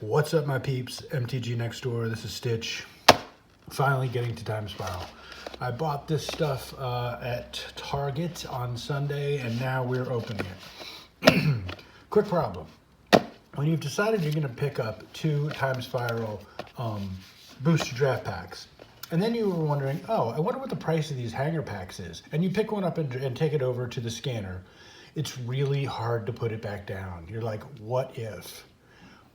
What's up, my peeps? MTG next door. This is Stitch. Finally getting to Time Spiral. I bought this stuff at Target on Sunday, and now we're opening it. Quick problem. When you've decided you're going to pick up 2 Time Spiral booster draft packs, and then you were wondering, oh, I wonder what the price of these hanger packs is, and you pick one up and take it over to the scanner, it's really hard to put it back down. You're like, what if?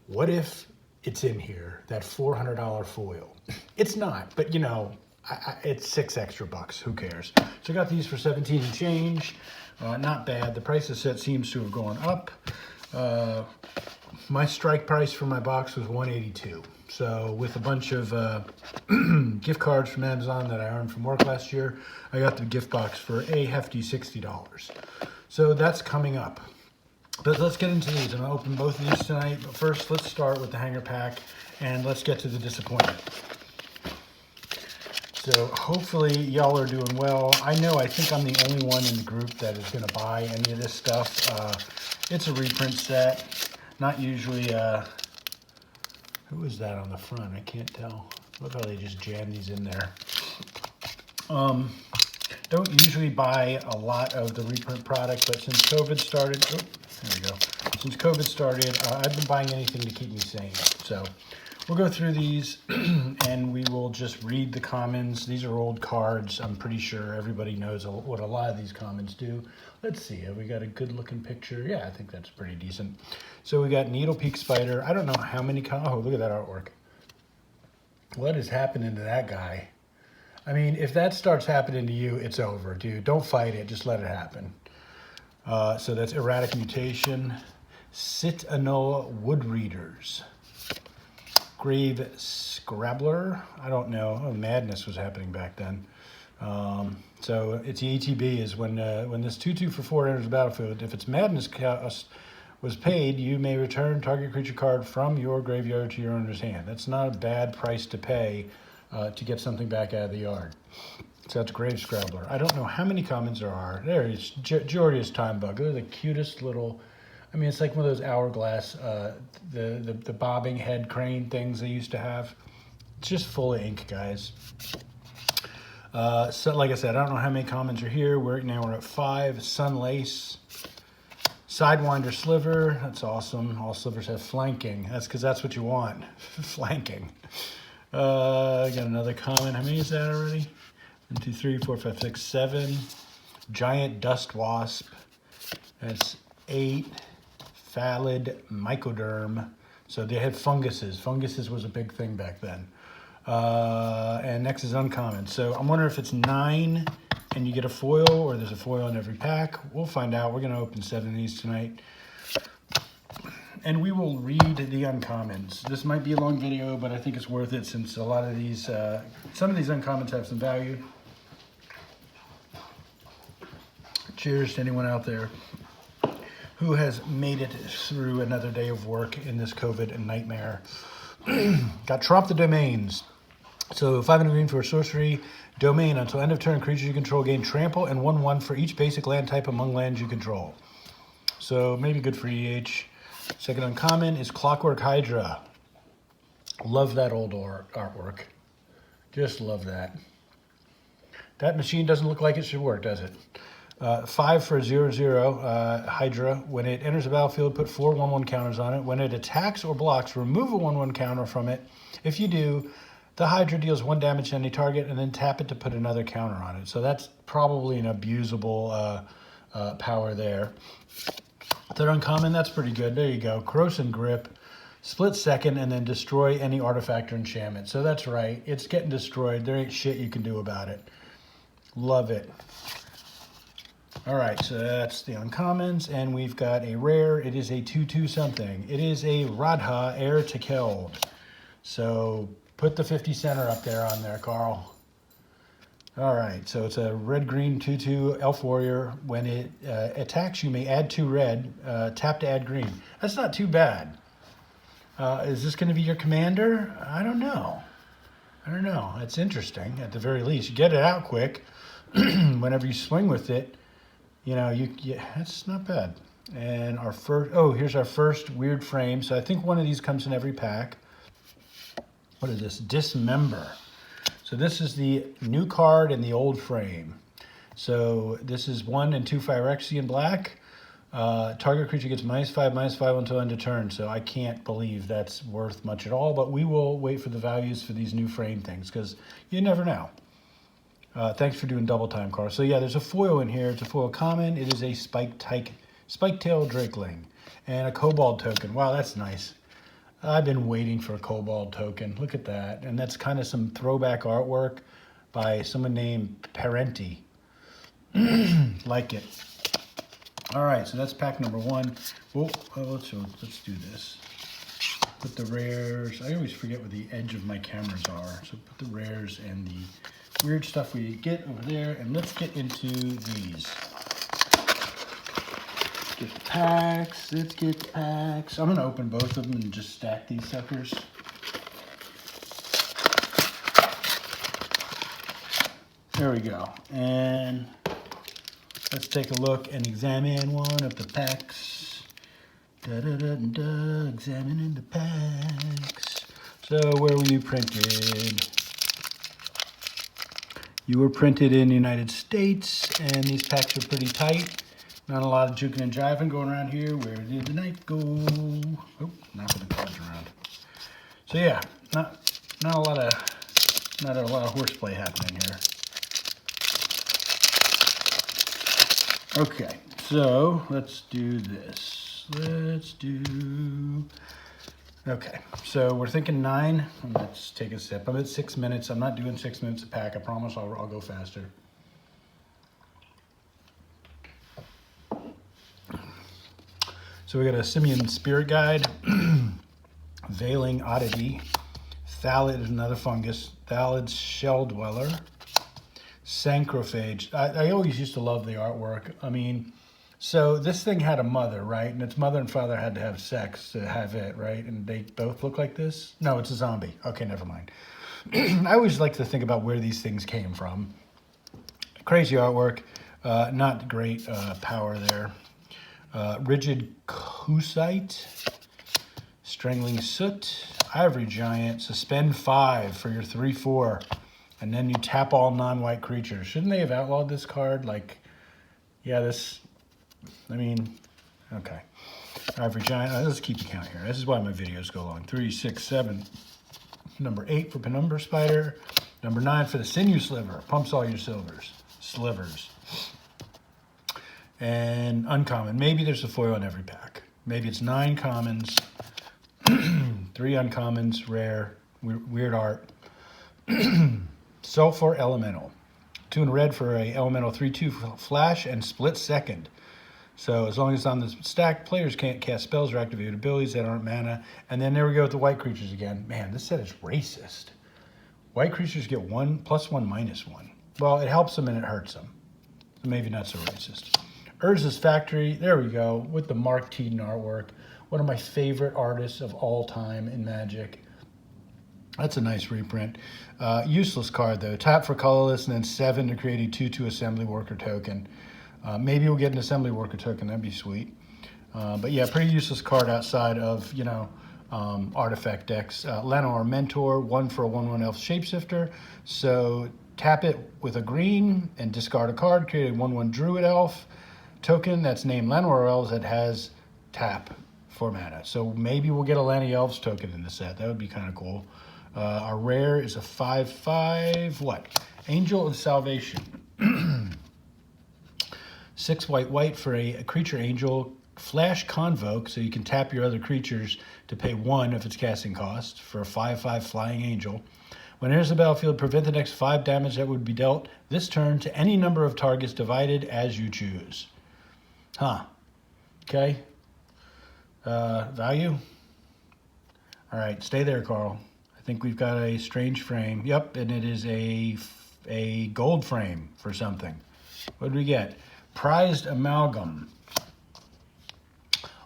What if it's in here, that $400 foil? It's not, but you know, it's $6 extra. Who cares? So I got these for 17 and change. Not bad. The price of the set seems to have gone up. My strike price for my box was $182. So with a bunch of gift cards from Amazon that I earned from work last year, I got the gift box for a hefty $60. So that's coming up. But let's get into these. I'm going to open both of these tonight. But first, let's start with the hanger pack, and let's get to the disappointment. So hopefully y'all are doing well. I think I'm the only one in the group that is going to buy any of this stuff. It's a reprint set. Not usually, who is that on the front? I can't tell. Look how they just jam these in there. Don't usually buy a lot of the reprint product, but since COVID started, there we go. Since COVID started, I've been buying anything to keep me sane. So we'll go through these and we will just read the commons. These are old cards. I'm pretty sure everybody knows what a lot of these commons do. Let's see, have we got a good looking picture? Yeah, I think that's pretty decent. So we got Needle Peak Spider. I don't know how many, oh, look at that artwork. What is happening to that guy? I mean, if that starts happening to you, it's over, dude. Don't fight it, just let it happen. So that's Erratic Mutation, Citanoa Wood Readers, Grave Scrabbler. I don't know. Oh, madness was happening back then. So it's the ATB is when this 2/2 for 4 enters the battlefield. If its madness cost was paid, you may return target creature card from your graveyard to your owner's hand. That's not a bad price to pay to get something back out of the yard. So that's Grave Scrabbler. I don't know how many commons there are. There is Jordia's Time Bug. They're the cutest little, I mean, it's like one of those hourglass, the bobbing head crane things they used to have. It's just full of ink, guys. So like I said, I don't know how many commons are here. We're at 5. Sunlace, Sidewinder Sliver. That's awesome. All slivers have flanking. That's because that's what you want. Flanking. I got another comment. How many is that already? 1, 2, 3, 4, 5, 6, 7. Giant Dust Wasp. That's 8. Phalid Mycoderm. So they had funguses. Funguses was a big thing back then. And next is uncommon. So I'm wondering if it's 9 and you get a foil, or there's a foil in every pack. We'll find out. We're going to open 7 of these tonight. And we will read the uncommons. This might be a long video, but I think it's worth it since a lot of these, some of these uncommons have some value. Cheers to anyone out there who has made it through another day of work in this COVID nightmare. Got Trump the Domains. So 5 and a green for a sorcery. Domain. Until end of turn, creatures you control gain trample and 1/1 for each basic land type among lands you control. So maybe good for EH. Second uncommon is Clockwork Hydra. Love that old artwork. Just love that. That machine doesn't look like it should work, does it? 5 for a 0/0 Hydra. When it enters the battlefield, put 4 1/1 counters on it. When it attacks or blocks, remove a 1/1 counter from it. If you do, the Hydra deals 1 damage to any target, and then tap it to put another counter on it. So that's probably an abusable power there. Third uncommon, that's pretty good. There you go. Corrosive Grip, split second, and then destroy any artifact or enchantment. So that's right. It's getting destroyed. There ain't shit you can do about it. Love it. All right, so that's the uncommons, and we've got a rare. It is a 2/2 something. It is a Radha, Heir to Keld. So put the 50 center up there on there, Carl. All right, so it's a red-green 2/2 elf warrior. When it attacks, you may add 2 red, tap to add green. That's not too bad. Is this going to be your commander? I don't know. It's interesting, at the very least. You get it out quick. Whenever you swing with it, you know, that's not bad. And our first, oh, here's our first weird frame. So I think one of these comes in every pack. What is this? Dismember. So this is the new card in the old frame. So this is 1 and 2 Phyrexian black. Target creature gets -5/-5 until end of turn. So I can't believe that's worth much at all, but we will wait for the values for these new frame things because you never know. Thanks for doing double time, Carl. So yeah, there's a foil in here. It's a foil common. It is a Spike-tail Drakeling and a Kobold token. Wow, that's nice. I've been waiting for a Kobold token. Look at that. And that's kind of some throwback artwork by someone named Parenti. Like it. All right, so that's pack number 1. Well, let's do this. Put the rares. I always forget where the edge of my cameras are. So put the rares and the weird stuff we get over there, and let's get into these. Get the packs. Let's get the packs. I'm gonna open both of them and just stack these suckers. There we go. And let's take a look and examine one of the packs. Examining the packs. So where were you printed? You were printed in the United States, and these packs are pretty tight. Not a lot of juking and jiving going around here. Where did the night go? Oh, knocking the cards around. So yeah, not a lot of horseplay happening here. Okay, so let's do this. Okay, so we're thinking 9. Let's take a sip. I'm at 6 minutes. I'm not doing 6 minutes a pack. I promise I'll go faster. So we got a Simian Spirit Guide, Veiling Oddity, Thallid is another fungus, Thalid's Shell Dweller, Sancrophage. I always used to love the artwork. I mean, so this thing had a mother, right? And its mother and father had to have sex to have it, right? And they both look like this? No, it's a zombie. Okay, never mind. I always like to think about where these things came from. Crazy artwork, not great power there. Rigid Kusite, Strangling Soot, Ivory Giant, Suspend 5 for your 3/4, and then you tap all non-white creatures. Shouldn't they have outlawed this card? Like, yeah, this, I mean, okay. Ivory Giant, let's keep the count here. This is why my videos go long. 3, 6, 7. Number 8 for Penumbra Spider. Number 9 for the Sinew Sliver. Pumps all your slivers. And uncommon. Maybe there's a foil in every pack. Maybe it's 9 commons, 3 uncommons, rare, weird art. Sulfur Elemental. 2 in red for a elemental 3/2 flash and split second. So as long as it's on the stack, players can't cast spells or activate abilities that aren't mana. And then there we go with the white creatures again. Man, this set is racist. White creatures get 1 +1 -1. Well, it helps them and it hurts them. So maybe not so racist. Urza's Factory, there we go, with the Mark Teeden artwork. One of my favorite artists of all time in Magic. That's a nice reprint. Useless card, though. Tap for colorless and then 7 to create a 2/2 Assembly Worker token. Maybe we'll get an Assembly Worker token. That'd be sweet. But yeah, pretty useless card outside of, artifact decks. Lenore Mentor, 1 for a 1/1 Elf Shapeshifter. So tap it with a green and discard a card. Create a 1/1 Druid Elf token that's named Lenore Elves that has tap for mana. So maybe we'll get a Lenny Elves token in the set. That would be kind of cool. Our rare is a 5/5, Angel of Salvation. 6 white for a creature angel. Flash Convoke, so you can tap your other creatures to pay 1 of its casting cost for a 5/5 flying angel. When it enters the battlefield, prevent the next 5 damage that would be dealt this turn to any number of targets divided as you choose. Huh. Okay. Value? All right, stay there, Carl. I think we've got a strange frame. Yep, and it is a gold frame for something. What did we get? Prized Amalgam.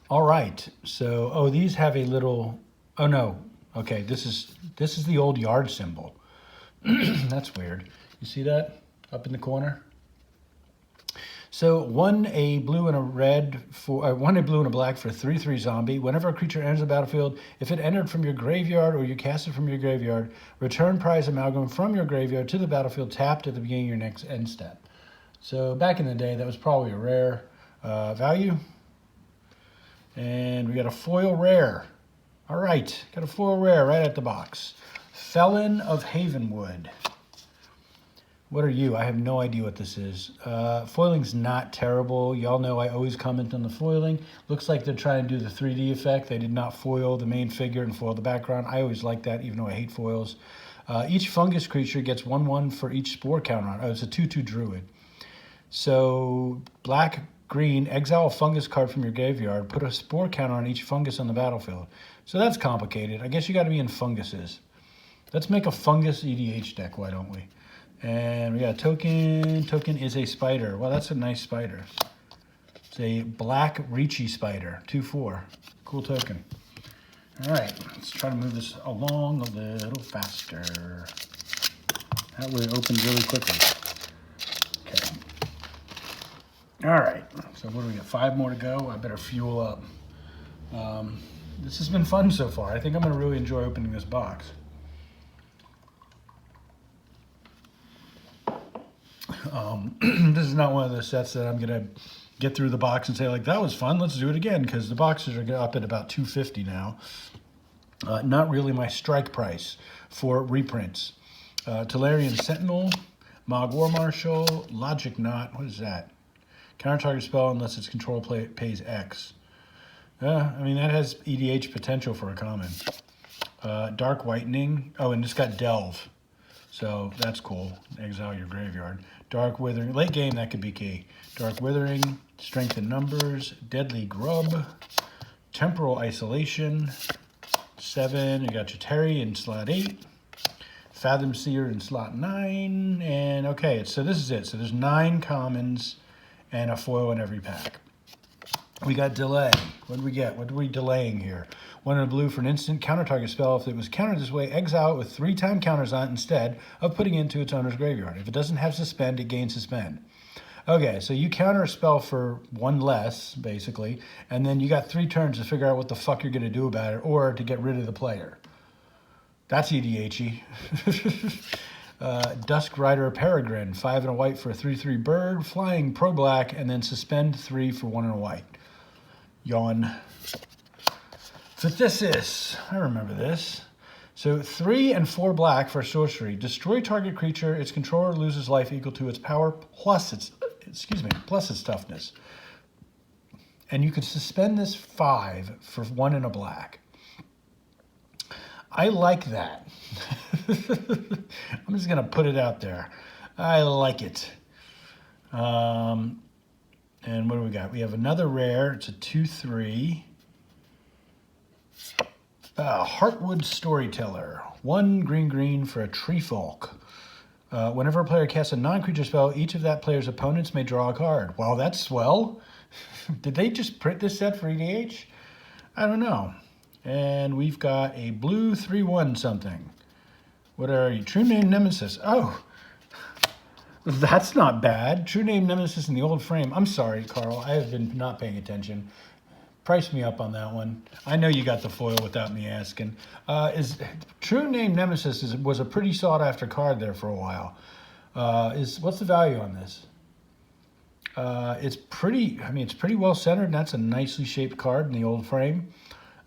All right, so, these have a little, oh no. Okay, this is the old yard symbol. That's weird. You see that up in the corner? So one a blue and a red for one a blue and a black for 3/3 zombie. Whenever a creature enters the battlefield, if it entered from your graveyard or you cast it from your graveyard, return prize amalgam from your graveyard to the battlefield tapped at the beginning of your next end step. So back in the day, that was probably a rare value. And we got a foil rare. All right, got a foil rare right at the box. Felon of Havenwood. What are you? I have no idea what this is. Foiling's not terrible. Y'all know I always comment on the foiling. Looks like they're trying to do the 3D effect. They did not foil the main figure and foil the background. I always like that, even though I hate foils. Each fungus creature gets 1/1 for each spore counter on. Oh, it's a 2/2 druid. So black, green, exile a fungus card from your graveyard. Put a spore counter on each fungus on the battlefield. So that's complicated. I guess you got to be in funguses. Let's make a fungus EDH deck, why don't we? And we got a token. Token is a spider. Well, that's a nice spider. It's a black Reachy spider, 2/4. Cool token. All right, let's try to move this along a little faster. That way it opens really quickly. Okay. All right, so what do we got? 5 more to go. I better fuel up. This has been fun so far. I think I'm going to really enjoy opening this box. This is not one of those sets that I'm going to get through the box and say, like, that was fun, let's do it again, because the boxes are up at about $250 now. Not really my strike price for reprints. Talarian Sentinel, Mog War Marshal, Logic Knot, what is that? Counter target spell unless its control pays X. I mean, that has EDH potential for a common. Dark Whitening, oh, and it's got Delve. So that's cool. Exile your graveyard. Dark Withering. Late game, that could be key. Dark Withering, Strength in Numbers, Deadly Grub, Temporal Isolation, 7. You got your Terry in slot 8, Fathom Seer in slot 9, and okay, so this is it. So there's 9 commons and a foil in every pack. We got Delay. What do we get? What are we delaying here? 1 in a blue for an instant counter target spell. If it was countered this way, exile it with 3 time counters on it instead of putting it into its owner's graveyard. If it doesn't have Suspend, it gains Suspend. Okay, so you counter a spell for 1 less, basically, and then you got 3 turns to figure out what the fuck you're going to do about it, or to get rid of the player. That's EDH-y. Dusk Rider Peregrine, 5 and a white for a 3/3 bird, flying pro black, and then Suspend 3 for 1 and a white. Yawn. Phthisis, I remember this. So 3 and 4 black for sorcery. Destroy target creature. Its controller loses life equal to its power plus its toughness. And you could suspend this 5 for 1 and a black. I like that. I'm just gonna put it out there. I like it. And what do we got? We have another rare. It's a 2/3. Heartwood Storyteller. 1 green for a tree folk. Whenever a player casts a non-creature spell, each of that player's opponents may draw a card. Wow, that's swell. Did they just print this set for EDH? I don't know. And we've got a blue 3/1 something. What are you? True Name Nemesis. Oh, that's not bad. True Name Nemesis in the old frame. I'm sorry, Carl. I have been not paying attention. Price me up on that one. I know you got the foil without me asking. True Name Nemesis was a pretty sought after card there for a while. What's the value on this? It's pretty well centered, and that's a nicely shaped card in the old frame.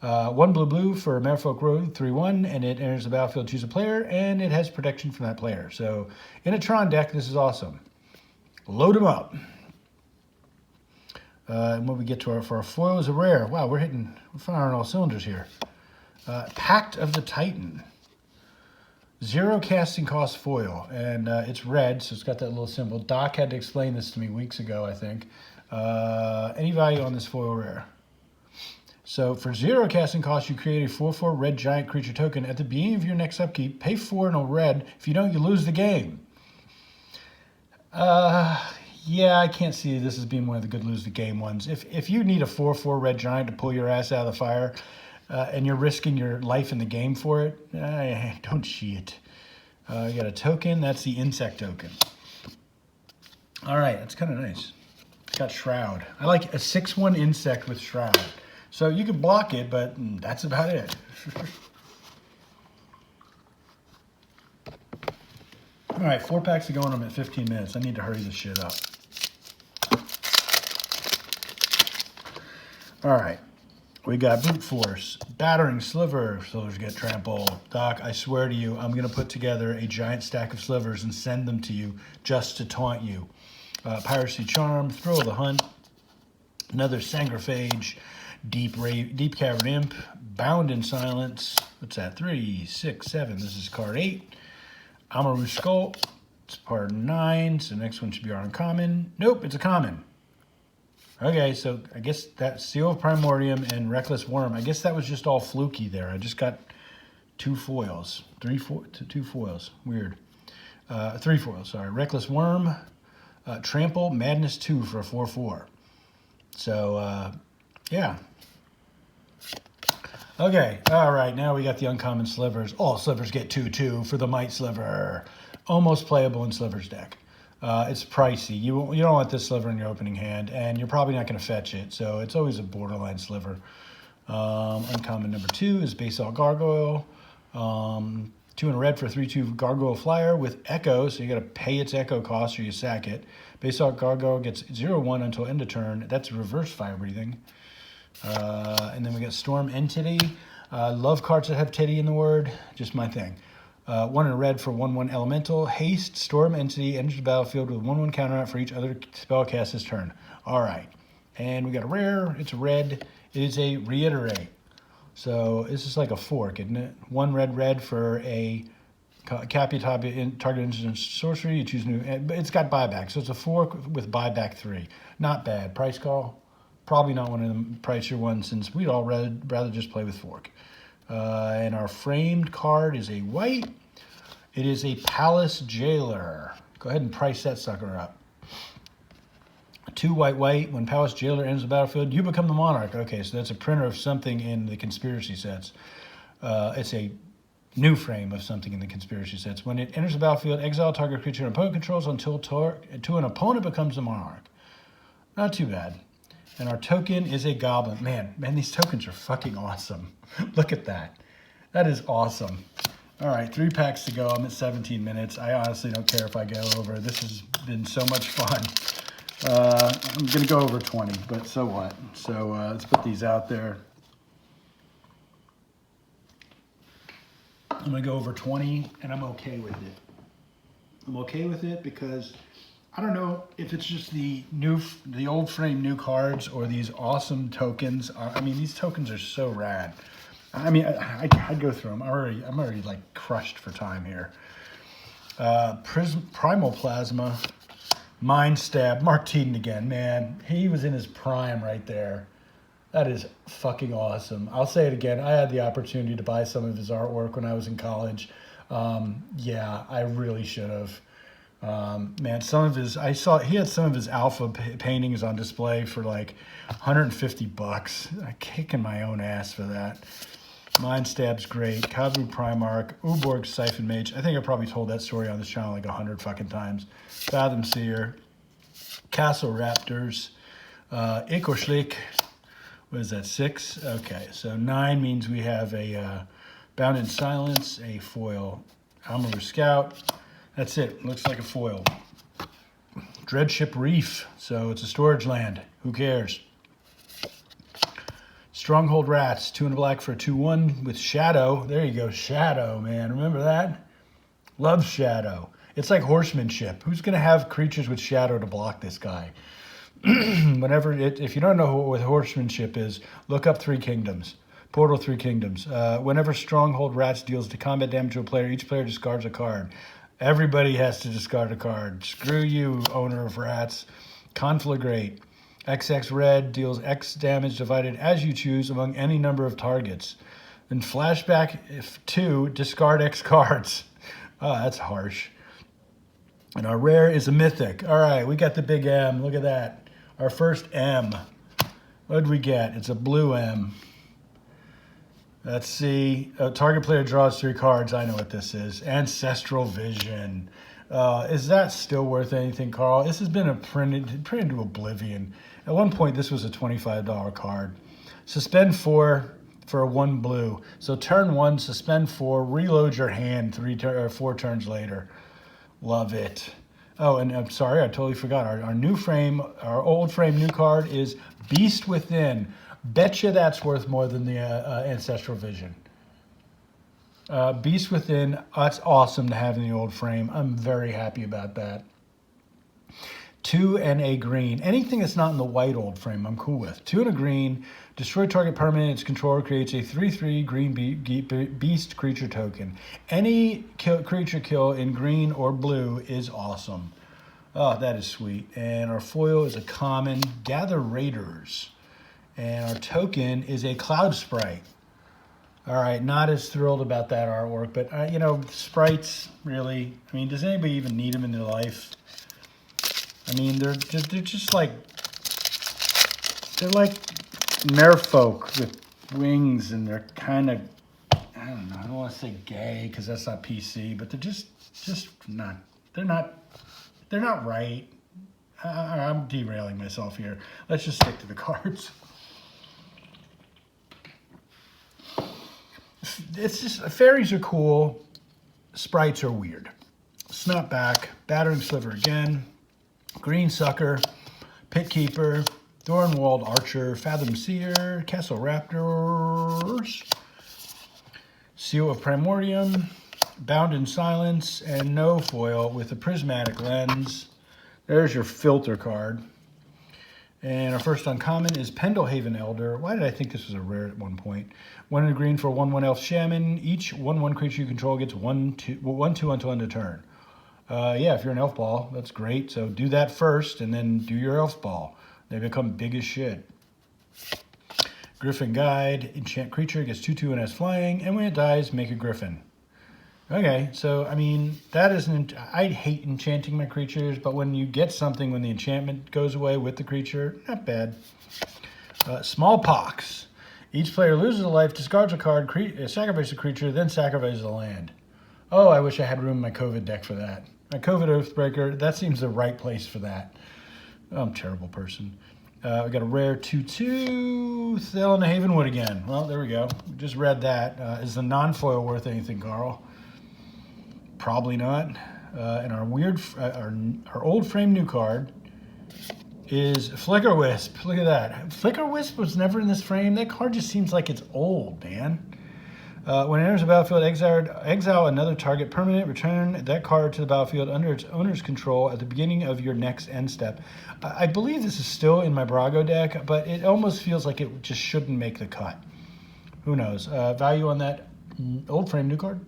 1 blue for Merfolk Road 3/1, and it enters the battlefield, choose a player, and it has protection from that player. So in a Tron deck, this is awesome. Load them up. And when we get to for our foil is a rare. Wow, we're firing all cylinders here. Pact of the Titan. 0 casting cost foil, and it's red, so it's got that little symbol. Doc had to explain this to me weeks ago, I think. Any value on this foil rare? So for 0 casting cost, you create a 4/4 red giant creature token. At the beginning of your next upkeep, pay 4 and a red. If you don't, you lose the game. Yeah, I can't see this as being one of the good lose the game ones. If you need a 4/4 red giant to pull your ass out of the fire, and you're risking your life in the game for it, don't cheat. You got a token. That's the insect token. All right, that's kind of nice. got Shroud. I like a 6/1 insect with Shroud. So you can block it, but that's about it. All right, 4 packs to go, and I'm at 15 minutes. I need to hurry this shit up. All right, we got Brute Force, Battering Sliver. Slivers get trampled. Doc, I swear to you, I'm going to put together a giant stack of slivers and send them to you just to taunt you. Piracy Charm, Thrill of the Hunt, another Sangrophage, Deep Cavern Imp, Bound in Silence. What's that? 3, 6, 7. This is card 8. Amaru Skull. It's part 9. So next one should be our uncommon. Nope, it's a common. Okay, so I guess that Seal of Primordium and Reckless Worm. I guess that was just all fluky there. I just got 2 foils. 2 foils. Weird. 3 foils, sorry. Reckless Worm, Trample, Madness 2 for a 4/4. So, yeah. Okay, all right, now we got the uncommon slivers. All slivers get 2/2 for the Might Sliver. Almost playable in Slivers deck. It's pricey. You don't want this sliver in your opening hand, and you're probably not going to fetch it, so it's always a borderline sliver. Uncommon number 2 is Basalt Gargoyle. 2 in a red for a 3/2 Gargoyle Flyer with Echo, so you got to pay its Echo cost or you sack it. Basalt Gargoyle gets 0/1 until end of turn. That's reverse fire breathing. And then we got Storm Entity. Love cards that have titty in the word. Just my thing. 1 in a red for 1/1 Elemental. Haste, Storm Entity, enters the battlefield with 1/1 counter out for each other spell cast this turn. All right. And we got a rare. It's a red. It is a Reiterate. So this is like a fork, isn't it? 1 red for a target instant sorcery. You choose new. But it's got buyback. So it's a fork with buyback 3. Not bad. Price call. Probably not one of the pricier ones since we'd all rather just play with fork. And our framed card is a white. It is a Palace Jailer. Go ahead and price that sucker up. 2 white. When Palace Jailer enters the battlefield, you become the monarch. Okay, so that's a printer of something in the conspiracy sets. It's a new frame of something in the conspiracy sets. When it enters the battlefield, exile target creature an opponent controls until an opponent becomes the monarch. Not too bad. And our token is a goblin. Man, these tokens are fucking awesome. Look at that. That is awesome. All right, 3 packs to go. I'm at 17 minutes. I honestly don't care if I go over. This has been so much fun. I'm going to go over 20, but so what? So let's put these out there. I'm going to go over 20, and I'm okay with it. I'm okay with it because I don't know if it's just the old frame new cards or these awesome tokens. I mean, these tokens are so rad. I mean, I'd go through them. I'm already like crushed for time here. Primal Plasma, Mind Stab, Mark Teaton again, man. He was in his prime right there. That is fucking awesome. I'll say it again. I had the opportunity to buy some of his artwork when I was in college. Yeah, I really should have. Man, he had some of his alpha paintings on display for like $150. I'm kicking my own ass for that. Mind Stab's great. Kavru Primarch, Uborg Siphon Mage. I think I probably told that story on this channel like 100 fucking times. Fathom Seer, Castle Raptors, Ikoshlik. What is that, 6? Okay, so 9 means we have a Bound in Silence, a foil Amaru Scout. That's it. Looks like a foil. Dreadship Reef. So it's a storage land. Who cares? Stronghold Rats. 2 in a black for a 2/1 with Shadow. There you go. Shadow, man. Remember that? Love Shadow. It's like horsemanship. Who's going to have creatures with Shadow to block this guy? If you don't know what horsemanship is, look up 3 Kingdoms. Portal 3 Kingdoms. Whenever Stronghold Rats deals to combat damage to a player, each player discards a card. Everybody has to discard a card. Screw you, owner of rats. Conflagrate. XX red deals X damage divided as you choose among any number of targets. Then flashback if 2, discard X cards. Oh, that's harsh. And our rare is a mythic. All right, we got the big M. Look at that. Our first M. What did we get? It's a blue M. Let's see. Target player draws 3 cards. I know what this is. Ancestral Vision. Is that still worth anything, Carl? This has been printed to oblivion. At one point, this was a $25 card. Suspend 4 for a 1 blue. So turn 1, suspend 4, reload your hand 4 turns later. Love it. Oh, and I'm sorry, I totally forgot. Our new frame, our old frame new card is Beast Within. Betcha that's worth more than the Ancestral Vision. Beast Within, that's awesome to have in the old frame. I'm very happy about that. 2 and a green. Anything that's not in the white old frame, I'm cool with. 2 and a green. Destroy target permanent. Its controller creates a 3/3 green beast creature token. Any creature kill in green or blue is awesome. Oh, that is sweet. And our foil is a common Gather Raiders. And our token is a Cloud Sprite. All right, not as thrilled about that artwork, but you know, sprites, really. I mean, does anybody even need them in their life? I mean, they're just like, they're like merfolk with wings, and they're kind of, I don't know, I don't want to say gay because that's not PC, but they're just not, they're not right. I'm derailing myself here. Let's just stick to the cards. It's just, fairies are cool, sprites are weird. Snapback, Battering Sliver again, Green Sucker, Pit Keeper, Thornwald Archer, Fathom Seer, Castle Raptors, Seal of Primordium, Bound in Silence, and no foil with a Prismatic Lens. There's your filter card. And our first uncommon is Pendlehaven Elder. Why did I think this was a rare at one point? 1 and a green for 1/1 Elf Shaman. Each 1/1 creature you control gets 1/2 until end of turn. Yeah, if you're an elf ball, that's great. So do that first and then do your elf ball. They become big as shit. Griffin Guide. Enchant creature gets 2/2 and has flying. And when it dies, make a griffin. Okay, so I mean, that isn't, I hate enchanting my creatures, but when you get something when the enchantment goes away with the creature, not bad. Smallpox. Each player loses a life, discards a card, sacrifices a creature, then sacrifices a land. Oh, I wish I had room in my COVID deck for that. My COVID Oathbreaker, that seems the right place for that. I'm a terrible person. We got a rare 2/2, Thelon Havenwood again. Well, there we go. We just read that. Is the non-foil worth anything, Carl? Probably not. And our old frame new card is Flicker Wisp. Look at that. Flicker Wisp was never in this frame. That card just seems like it's old, man. When it enters the battlefield, exile another target permanent. Return that card to the battlefield under its owner's control at the beginning of your next end step. I believe this is still in my Brago deck, but it almost feels like it just shouldn't make the cut. Who knows? Value on that old frame new card?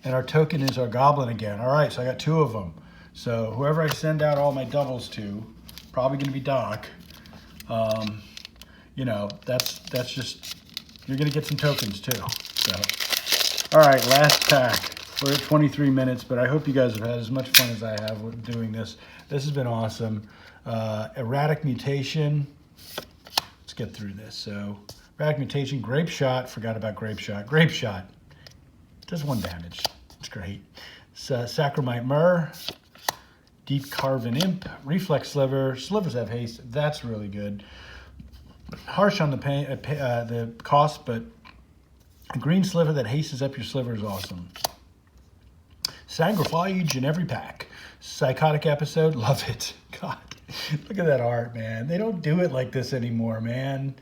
And our token is our Goblin again. All right, so I got 2 of them. So whoever I send out all my doubles to, probably going to be Doc. You know, that's just, you're going to get some tokens too. So, all right, last pack. We're at 23 minutes, but I hope you guys have had as much fun as I have with doing this. This has been awesome. Erratic Mutation. Let's get through this. So, Erratic Mutation, Grape Shot. Forgot about Grape Shot. Grape Shot. Does 1 damage. It's great. Sacramite Myrrh, Deep Carven Imp, Reflex Sliver. Slivers have haste. That's really good. Harsh on the cost, but a green sliver that hastes up your sliver is awesome. Sangrifage in every pack. Psychotic Episode. Love it. God, look at that art, man. They don't do it like this anymore, man.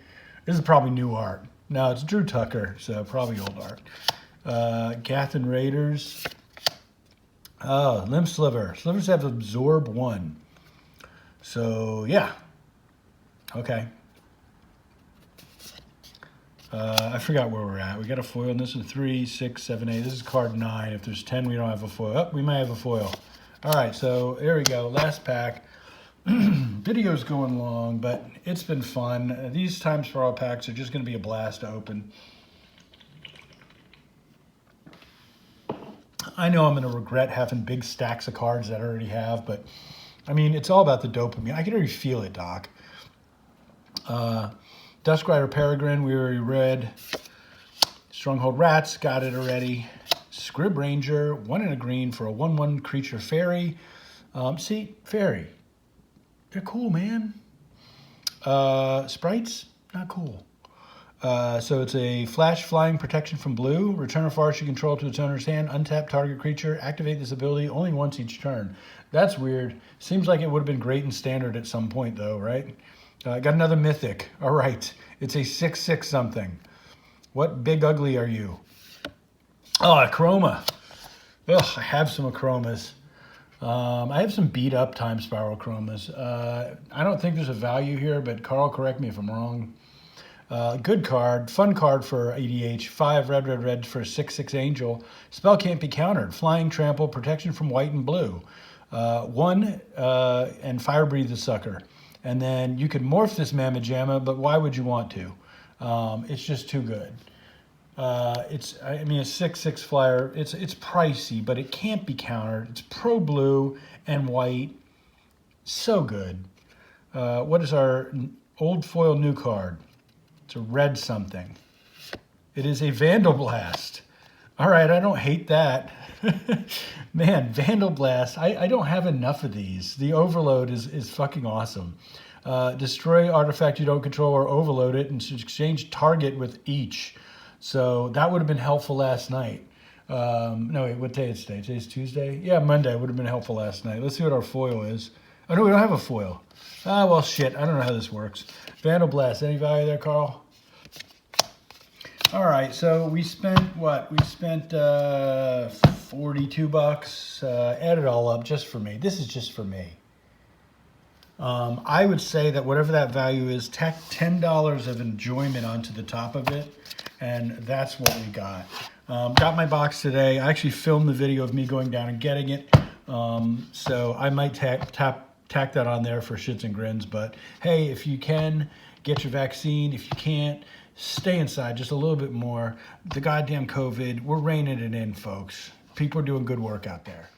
This is probably new art. No, it's Drew Tucker, so probably old art. Gathen Raiders. Oh, Limb Sliver. Slivers have Absorb 1. So, yeah. Okay. I forgot where we're at. We got a foil in this one. 3, 6, 7, 8. This is card 9. If there's 10, we don't have a foil. Oh, we might have a foil. All right, so there we go. Last pack. Video's going long, but it's been fun. These times for all packs are just going to be a blast to open. I know I'm going to regret having big stacks of cards that I already have, but I mean, it's all about the dopamine. I can already feel it, Doc. Duskrider Peregrine, we already read. Stronghold Rats, got it already. Scrib Ranger, 1 and a green for a 1/1 creature fairy. See, fairy. They're cool, man. Sprites, not cool. So it's a flash flying protection from blue. Return a forest you control to its owner's hand. Untap target creature. Activate this ability only once each turn. That's weird. Seems like it would have been great in standard at some point, though, right? Got another mythic. All right. It's a 6/6 something. What big ugly are you? Oh, a chroma. Ugh, I have some chromas. I have some beat up time spiral chromas. I don't think there's a value here, but Carl, correct me if I'm wrong. Good card, fun card for EDH. 5 red for a 6/6 angel. Spell can't be countered. Flying, trample, protection from white and blue. 1 and fire breathe the sucker. And then you could morph this Mamma Jamma, but why would you want to? It's just too good. A 6/6 flyer. It's pricey, but it can't be countered. It's pro blue and white. So good. What is our old foil new card? It's a red something. It is a Vandal Blast. All right, I don't hate that. Man, Vandal Blast. I don't have enough of these. The overload is fucking awesome. Destroy artifact you don't control or overload it and exchange target with each. So that would have been helpful last night. No, wait, what day is today? Today's Tuesday? Yeah, Monday would have been helpful last night. Let's see what our foil is. Oh, no, we don't have a foil. Ah, well, shit. I don't know how this works. Vandal Blast. Any value there, Carl? All right, so we spent what? We spent $42. Add it all up just for me. This is just for me. I would say that whatever that value is, tack $10 of enjoyment onto the top of it, and that's what we got. Got my box today. I actually filmed the video of me going down and getting it, so I might tack that on there for shits and grins. But hey, if you can, get your vaccine. If you can't, stay inside just a little bit more. The goddamn COVID, we're reining it in, folks. People are doing good work out there.